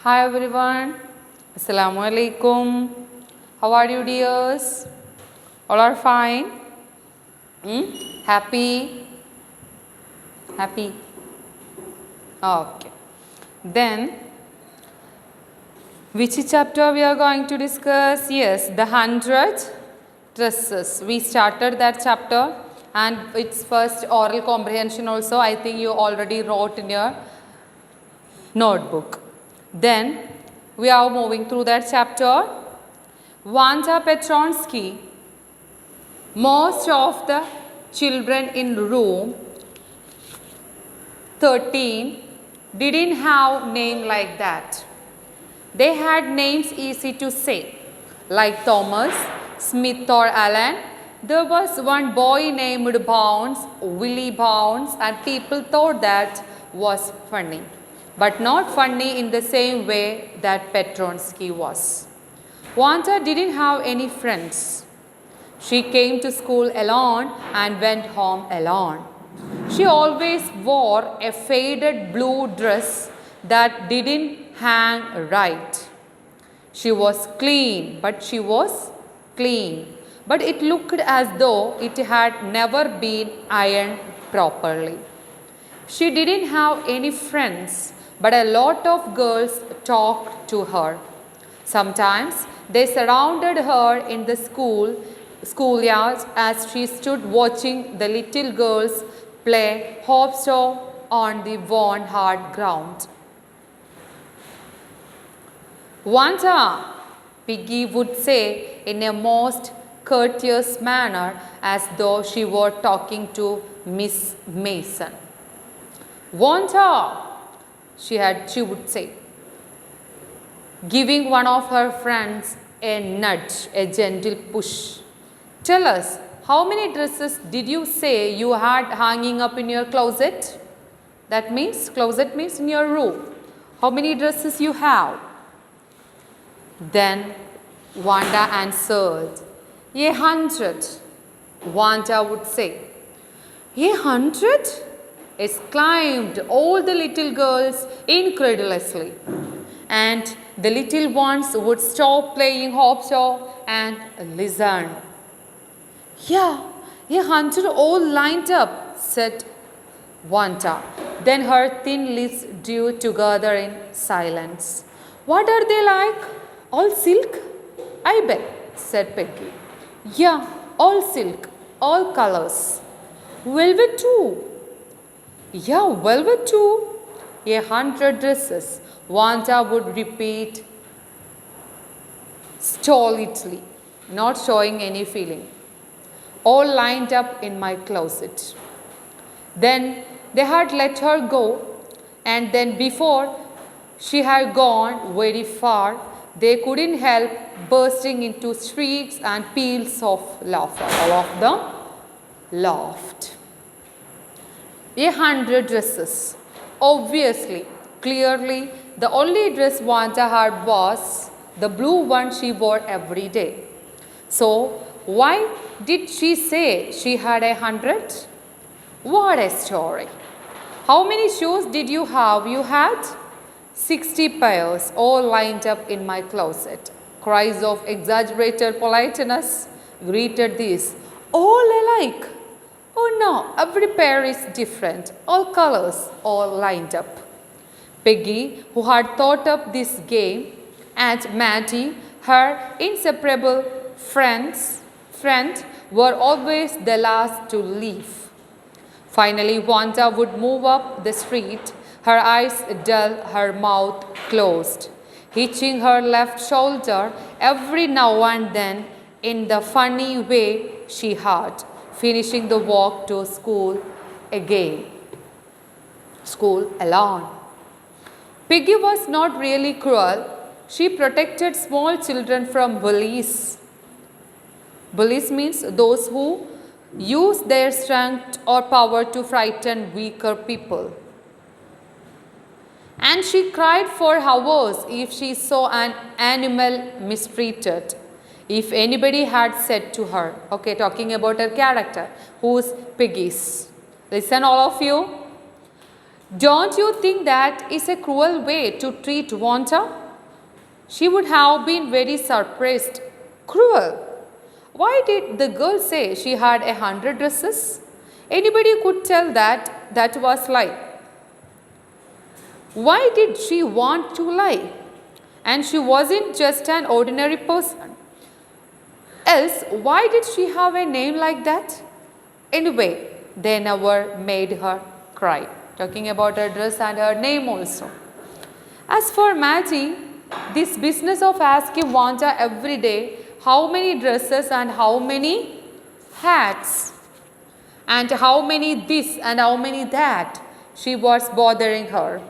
Hi everyone. Assalamu alaikum. How are you dears? All are fine? Happy? Happy? Okay. Then, which chapter we are going to discuss? Yes, the 100 dresses. We started that chapter and its first oral comprehension also I think you already wrote in your notebook. Then we are moving through that chapter. Wanda Petronsky, most of the children in room 13 didn't have name like that. They had names easy to say, like Thomas, Smith or Alan. There was one boy named Bounce, Willie Bounce, and people thought that was funny, but not funny in the same way that Petronsky was. Wanda didn't have any friends. She came to school alone and went home alone. She always wore a faded blue dress that didn't hang right. She was clean, but it looked as though it had never been ironed properly. She didn't have any friends, but a lot of girls talked to her. Sometimes they surrounded her in the schoolyard as she stood watching the little girls play hopscotch on the worn hard ground. Wanda, Piggy would say in a most courteous manner as though she were talking to Miss Mason. Wanda, she would say, giving one of her friends a nudge, a gentle push. Tell us, how many dresses did you say you had hanging up in your closet? That means, closet means in your room. How many dresses you have? Then Wanda answered, 100. Wanda would say, 100? Exclaimed all the little girls incredulously. And the little ones would stop playing hopscotch and listen. Yeah, 100 all lined up, said Wanda. Then her thin lips drew together in silence. What are they like? All silk? I bet, said Peggy. Yeah, all silk, all colors. Velvet too. Yeah, velvet too. 100 dresses, Wanda would repeat stolidly, not showing any feeling. All lined up in my closet. Then they had let her go, and then before she had gone very far, they couldn't help bursting into shrieks and peals of laughter. All of them laughed. 100 dresses. Obviously, clearly, the only dress Wanda had was the blue one she wore every day. So, why did she say she had 100? What a story. How many shoes did you have? You had 60 pairs all lined up in my closet. Cries of exaggerated politeness greeted these. All alike. Oh no, every pair is different. All colors, all lined up. Peggy, who had thought up this game, and Mattie, her inseparable friend, were always the last to leave. Finally, Wanda would move up the street, her eyes dull, her mouth closed, hitching her left shoulder every now and then in the funny way she had, finishing the walk to school again. School alone. Piggy was not really cruel. She protected small children from bullies. Bullies means those who use their strength or power to frighten weaker people. And she cried for hours if she saw an animal mistreated. If anybody had said to her, okay, talking about her character, who's Piggy's. Listen all of you. Don't you think that is a cruel way to treat Wanda? She would have been very surprised. Cruel. Why did the girl say she had 100 dresses? Anybody could tell that that was lie. Why did she want to lie? And she wasn't just an ordinary person. Else, why did she have a name like that? Anyway, they never made her cry. Talking about her dress and her name also. As for Maggie, this business of asking Wanda every day how many dresses and how many hats and how many this and how many that, she was bothering her.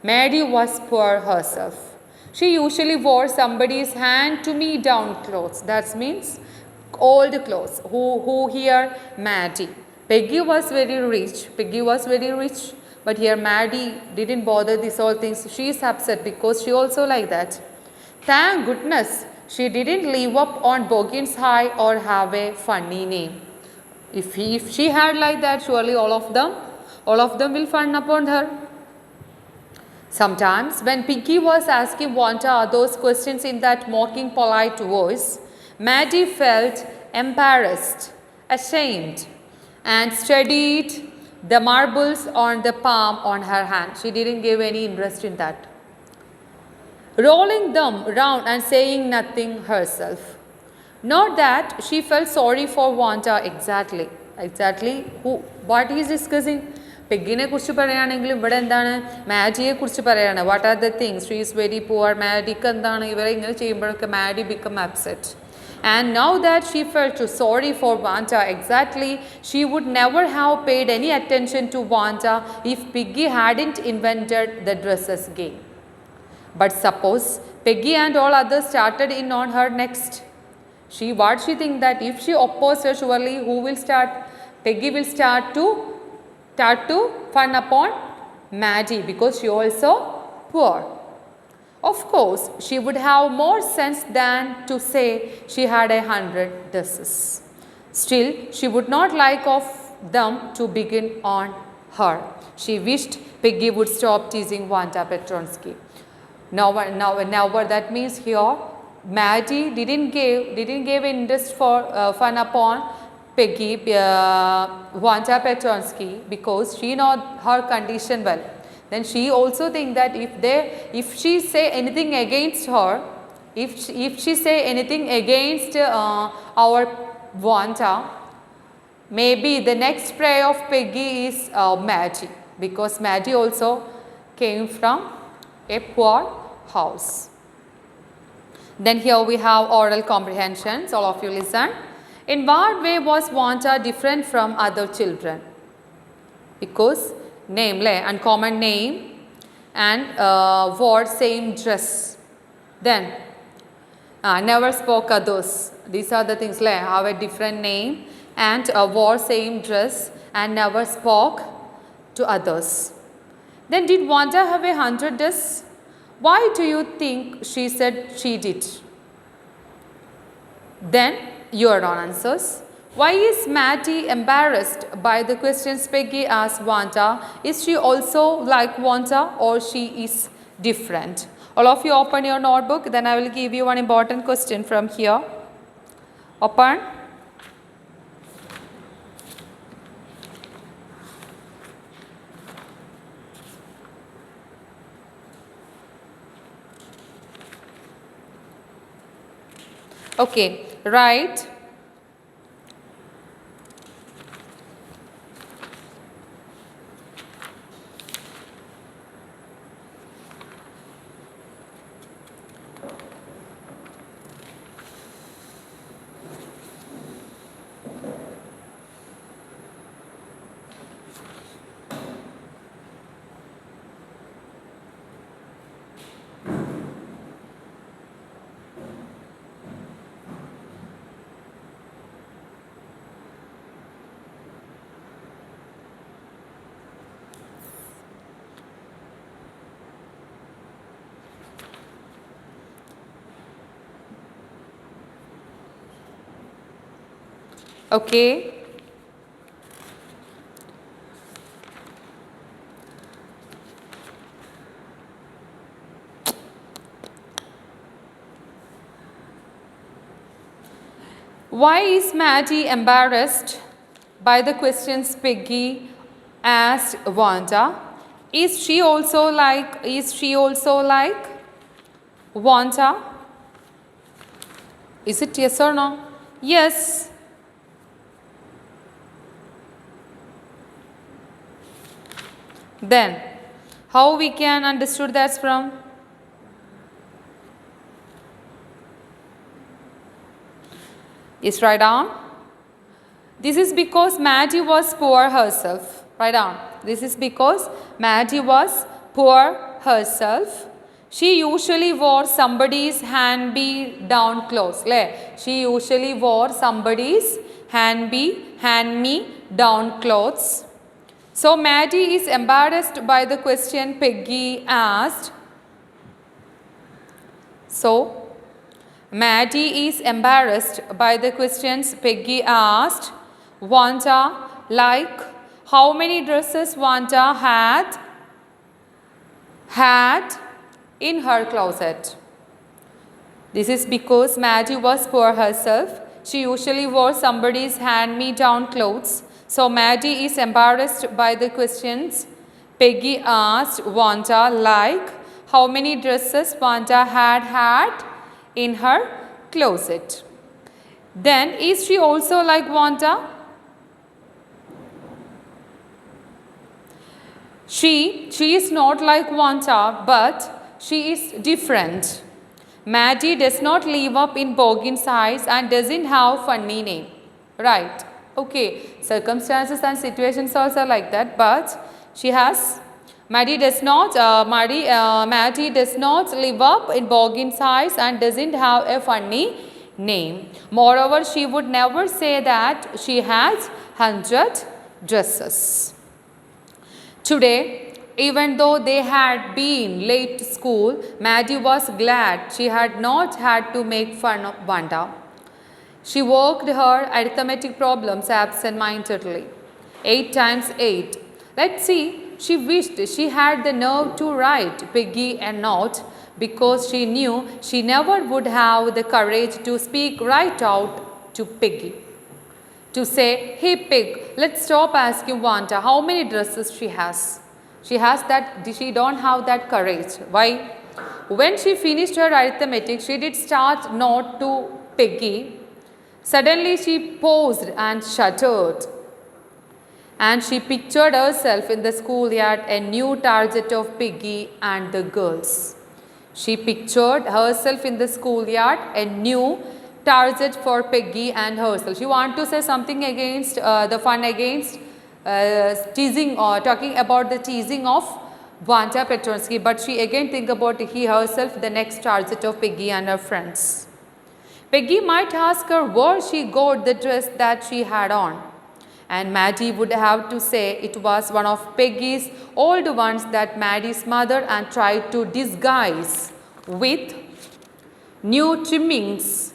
Mary was poor herself. She usually wore somebody's hand to me down clothes. That means old clothes. Who here? Maddie. Peggy was very rich. Peggy was very rich. But here Maddie didn't bother these all things. She is upset because she also like that. Thank goodness she didn't live up on Boggins High or have a funny name. If she had like that, surely all of them will fun upon her. Sometimes when Pinky was asking Wanda those questions in that mocking polite voice, Maddie felt embarrassed, ashamed and studied the marbles on the palm on her hand. She didn't give any interest in that. Rolling them round and saying nothing herself. Not that she felt sorry for Wanda exactly. What he is discussing? പെഗ്ഗിനെ കുറിച്ച് പറയുകയാണെങ്കിൽ ഇവിടെ എന്താണ് മാഡിയെ കുറിച്ച് പറയുകയാണ്. What are the things she is very poor. മാഡിക്ക് എന്താണ് ഇവരെ ഇങ്ങനെ ചെയ്യുമ്പോഴൊക്കെ Maddy become upset. And now that she felt sorry for Wanda exactly, she would never have paid any attention to Wanda if Piggy hadn't invented the dresses game. But suppose Peggy and all others started in on her next. What she think that if she opposes her, surely who will start? Peggy will start to fun upon Maddie because she also poor. Of course, she would have more sense than to say she had 100 dresses. Still, she would not like of them to begin on her. She wished Peggy would stop teasing Wanda Petronsky. Now that means here Maddie didn't give interest for fun upon Peggy Wanda Petronsky because she know her condition well. Then she also think that if she say anything against her, if she say anything against our Wanda, maybe the next prey of Peggy is Maddie because Maddie also came from a poor house. Then here we have oral comprehensions. All of you listen. In what way was Wanda different from other children? Because name, uncommon name and wore same dress. Then never spoke others. These are the things have a different name and wore same dress and never spoke to others. Then did Wanda have 100 dresses? Why do you think she said she did? Then your own answers. Why is Maddie embarrassed by the questions Peggy asked Wanda? Is she also like Wanda or she is different? All of you open your notebook. Then I will give you one important question from here. Open. Okay, right. Okay. Why is Maddie embarrassed by the questions Peggy asked Wanda? Is she also like Wanda? Is it yes or no? Yes. Then how we can understood that from? Yes, write down. This is because Maddie was poor herself. Write down. This is because Maddie was poor herself. She usually wore somebody's hand-me-down clothes. She usually wore somebody's hand-me-down clothes. So Maddie is embarrassed by the question Peggy asked. So Maddie is embarrassed by the questions Peggy asked Wanda, like how many dresses Wanda had in her closet. This is because Maddie was poor herself. She usually wore somebody's hand-me-down clothes. So Maddie is embarrassed by the questions Peggy asked Wanda, like how many dresses Wanda had in her closet. Then is she also like Wanda? She is not like Wanda, but she is different. Maddie does not live up in Borgin's eyes and doesn't have funny name. Right. Okay. Circumstances and situations also like that, but Maddie does not live up in Borgin's eyes and doesn't have a funny name. Moreover, she would never say that she has 100 dresses. Today, even though they had been late to school, Maddie was glad she had not had to make fun of Wanda. She worked her arithmetic problems absent-mindedly. 8 times 8. Let's see. She wished she had the nerve to write Peggy a note because she knew she never would have the courage to speak right out to Peggy. To say, hey Peg, let's stop asking Wanda how many dresses she has. She don't have that courage. Why? When she finished her arithmetic, she did start note to Peggy. Suddenly she paused and shuddered. And she pictured herself in the schoolyard, a new target of Peggy and the girls. She pictured herself in the schoolyard, a new target for Peggy and herself. She wanted to say something against the fun against teasing or talking about the teasing of Wanda Petronsky, but she again think about herself, the next target of Peggy and her friends. Peggy might ask her where she got the dress that she had on. And Maddie would have to say it was one of Peggy's old ones that Maddie's mother and tried to disguise with new trimmings,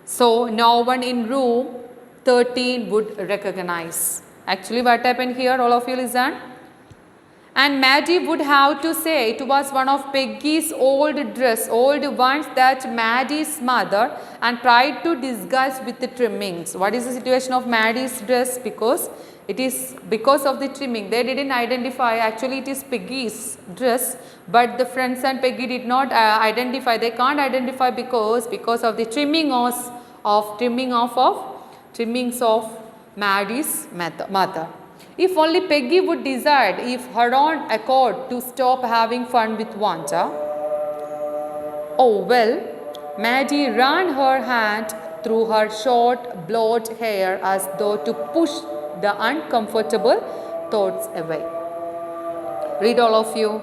so no one in room 13 would recognize. Actually, what happened here, all of you listen. And Maddie would have to say it was one of Peggy's old ones that Maddie's mother and tried to disguise with the trimmings. What is the situation of Maddie's dress? Because it is because of the trimming. They didn't identify, actually it is Peggy's dress, but the friends and Peggy did not identify. They can't identify because of the trimmings of Maddie's mother. If only Peggy would decide if her own accord to stop having fun with Wanda. Oh well, Maddie ran her hand through her short blonde hair as though to push the uncomfortable thoughts away. Read, all of you.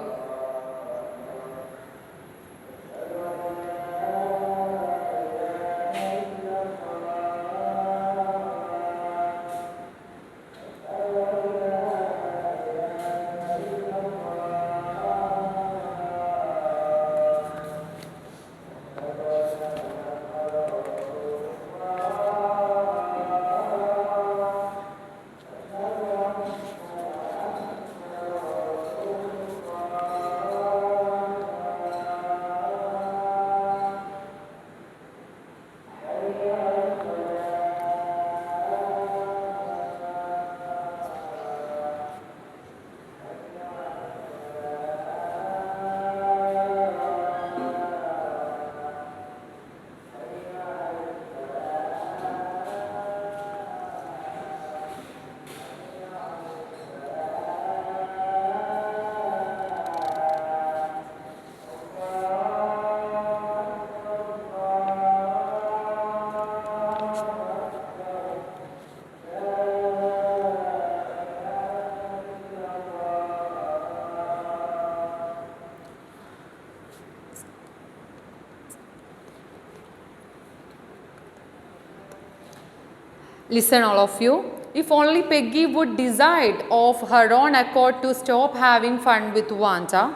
Listen, all of you. If only Peggy would decide of her own accord to stop having fun with Wanda.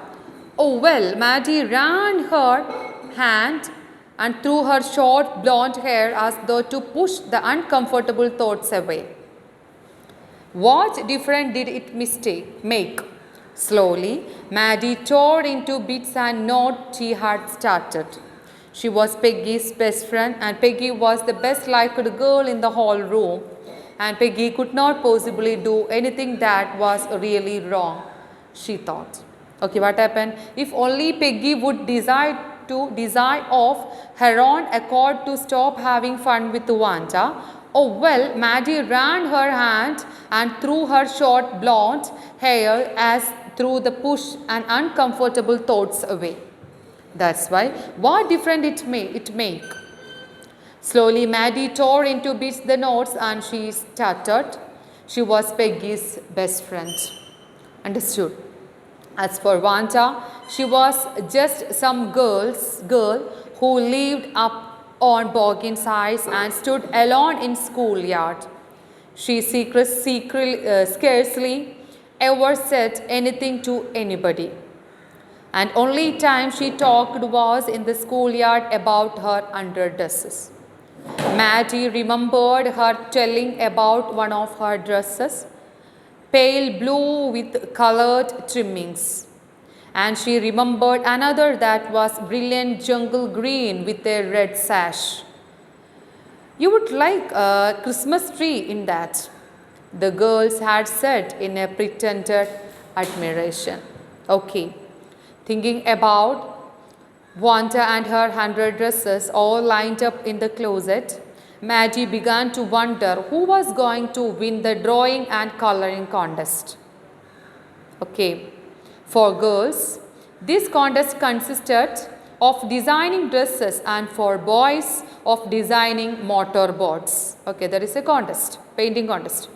Oh well, Maddie ran her hand and threw her short blonde hair as though to push the uncomfortable thoughts away. What difference did it make? Slowly, Maddie tore into bits and knots she had started. She was Peggy's best friend, and Peggy was the best liked girl in the whole room. And Peggy could not possibly do anything that was really wrong, she thought. Okay, what happened? If only Peggy would decide of her own accord to stop having fun with Wanda. Oh well, Maddie ran her hand and threw her short blonde hair as through the push and uncomfortable thoughts away. That's why, what difference it make? Slowly, Maddie tore into bits the notes and she stuttered. She was Peggy's best friend. Understood? As for Wanda, she was just some girl who lived up on Boggins Heights and stood alone in schoolyard. She scarcely ever said anything to anybody. And only time she talked was in the schoolyard about her underdresses. Maddie remembered her telling about one of her dresses, pale blue with colored trimmings. And she remembered another that was brilliant jungle green with a red sash. You would like a Christmas tree in that, the girls had said in a pretended admiration. Okay, thinking about Wanda and her 100 dresses all lined up in the closet, Maddie began to wonder who was going to win the drawing and coloring contest. Okay, for girls, this contest consisted of designing dresses, and for boys of designing motorboats. Okay, there is a contest, painting contest.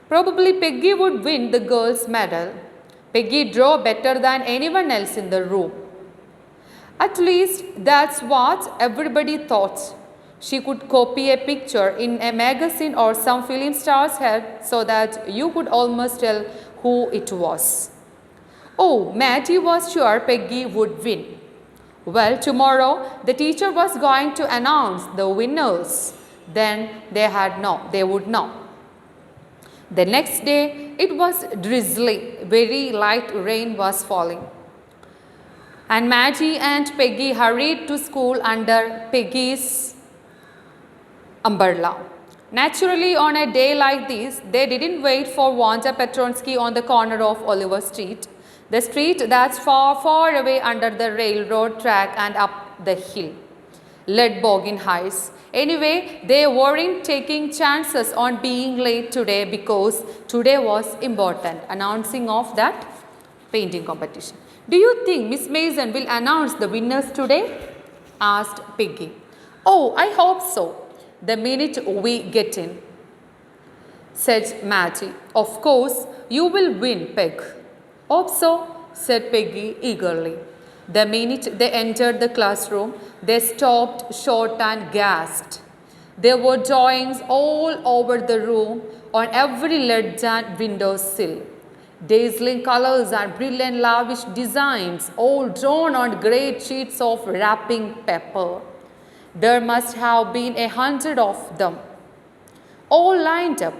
Probably Peggy would win the girls' medal. Peggy drew better than anyone else in the room. At least that's what everybody thought. She could copy a picture in a magazine or some film star's head so that you could almost tell who it was. Oh, Mattie was sure Peggy would win. Well, tomorrow the teacher was going to announce the winners. Then they would know. The next day it was drizzly, very light rain was falling. And Maggie and Peggy hurried to school under Peggy's umbrella. Naturally, on a day like this, they didn't wait for Wanda Petronsky on the corner of Oliver Street, the street that's far, far away under the railroad track and up the hill, led Boggin Heights. Anyway, they weren't taking chances on being late today because today was important, announcing of that painting competition. Do you think Miss Mason will announce the winners today? Asked Peggy. Oh, I hope so. The minute we get in, said Mattie. Of course, you will win, Peg. Hope so, said Peggy eagerly. The minute they entered the classroom, they stopped short and gasped. There were drawings all over the room, on every ledge and window sill. Dazzling colors and brilliant lavish designs, all drawn on great sheets of wrapping paper. There must have been 100 of them, all lined up.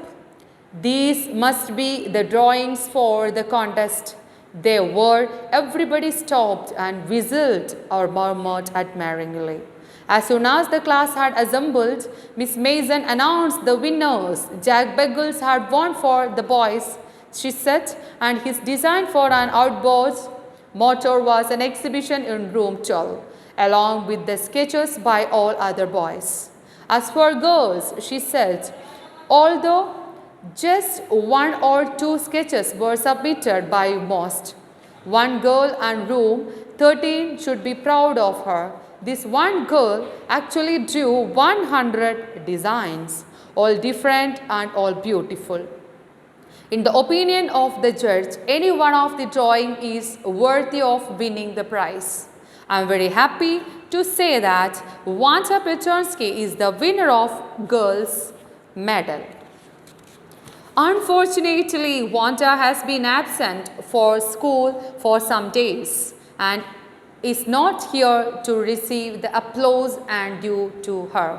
These must be the drawings for the contest. They were. Everybody stopped and whistled or murmured admiringly. As soon as the class had assembled, Miss Mason announced the winners. Jack Beggles had won for the boys, she said, and his design for an outboard motor was an exhibition in room 12, along with the sketches by all other boys. As for girls, she said, although just 1 or 2 sketches were submitted by most, one girl and room 13 should be proud of her. This one girl actually drew 100 designs, all different and all beautiful. In the opinion of the judge, any one of the drawing is worthy of winning the prize. I am very happy to say that Wanda Petronsky is the winner of girls' medal. Unfortunately, Wanda has been absent for school for some days and is not here to receive the applause and due to her.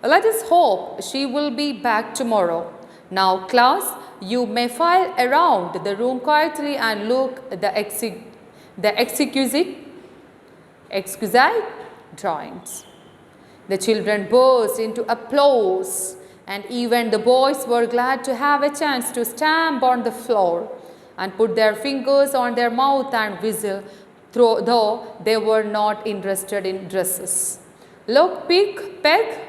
Let us hope she will be back tomorrow. Now, class, you may file around the room quietly and look at the exquisite drawings. The children burst into applause, and even the boys were glad to have a chance to stamp on the floor and put their fingers on their mouth and whistle, though they were not interested in dresses. Look, Peg,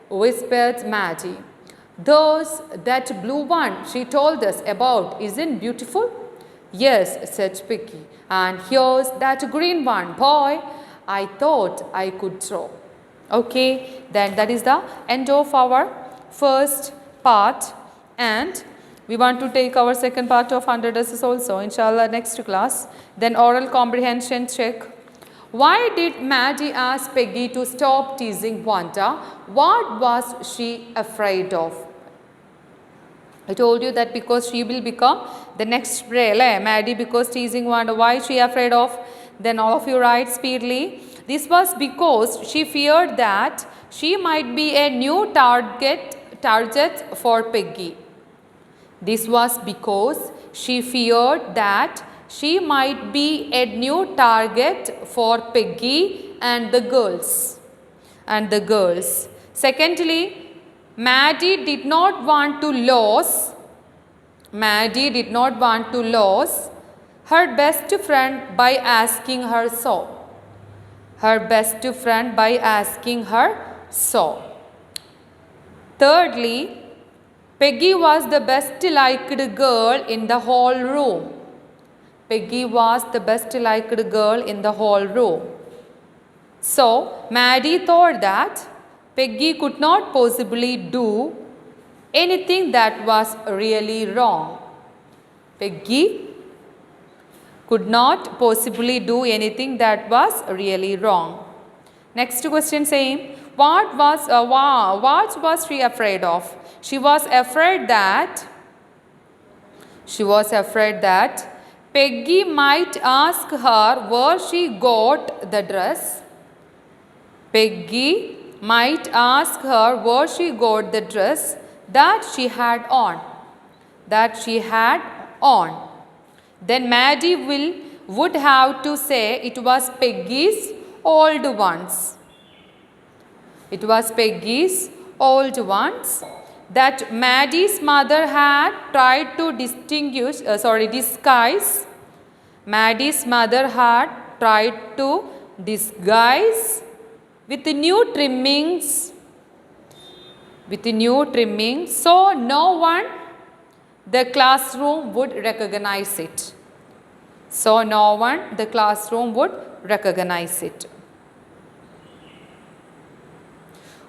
whispered Maddie. That blue one she told us about isn't beautiful? Yes, said Peggy. And here's that green one, boy. I thought I could throw. Okay, then that is the end of our first part, and we want to take our second part of 100 dresses also, inshallah, next class. Then oral comprehension check. Why did Maddie ask Peggy to stop teasing Wanda? What was she afraid of? I told you that because she will become the next prey, Maddie, because teasing Wanda. Why is she afraid of? Then all of you write speedily. This was because she feared that she might be a new target for Peggy. This was because she feared that she might be a new target for Peggy and the girls. Secondly, Maddie did not want to lose her best friend by asking her so. Thirdly, Peggy was the best liked girl in the whole room. So, Maddie thought that Peggy could not possibly do anything that was really wrong. Next question saying, what was she afraid of? She was afraid that Peggy might ask her where she got the dress. That she had on. Then Maddie would have to say it was Peggy's old ones. That Maddie's mother had tried to disguise. With new trimmings. So no one the classroom would recognize it.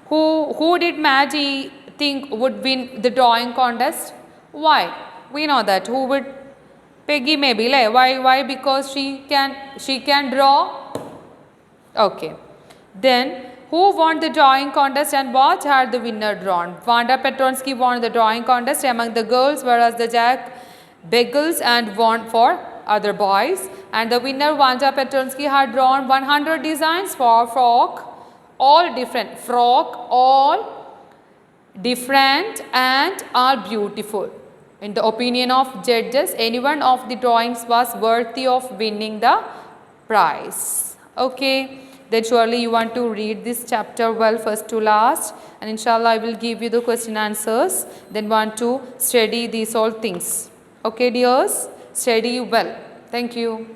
Who did Maddie think would win the drawing contest? Why? We know that. Who would? Peggy maybe. Why? Because she can draw. Okay. Then who won the drawing contest and what had the winner drawn? Wanda Petronsky won the drawing contest among the girls, whereas the Jack Bagels and won for other boys. And the winner Wanda Petronsky had drawn 100 designs for frock, all different and all beautiful. In the opinion of judges, any one of the drawings was worthy of winning the prize. Okay. Then surely you want to read this chapter well first to last, and inshallah I will give you the question answers. Then want to study these all things. Okay dears, study well. Thank you.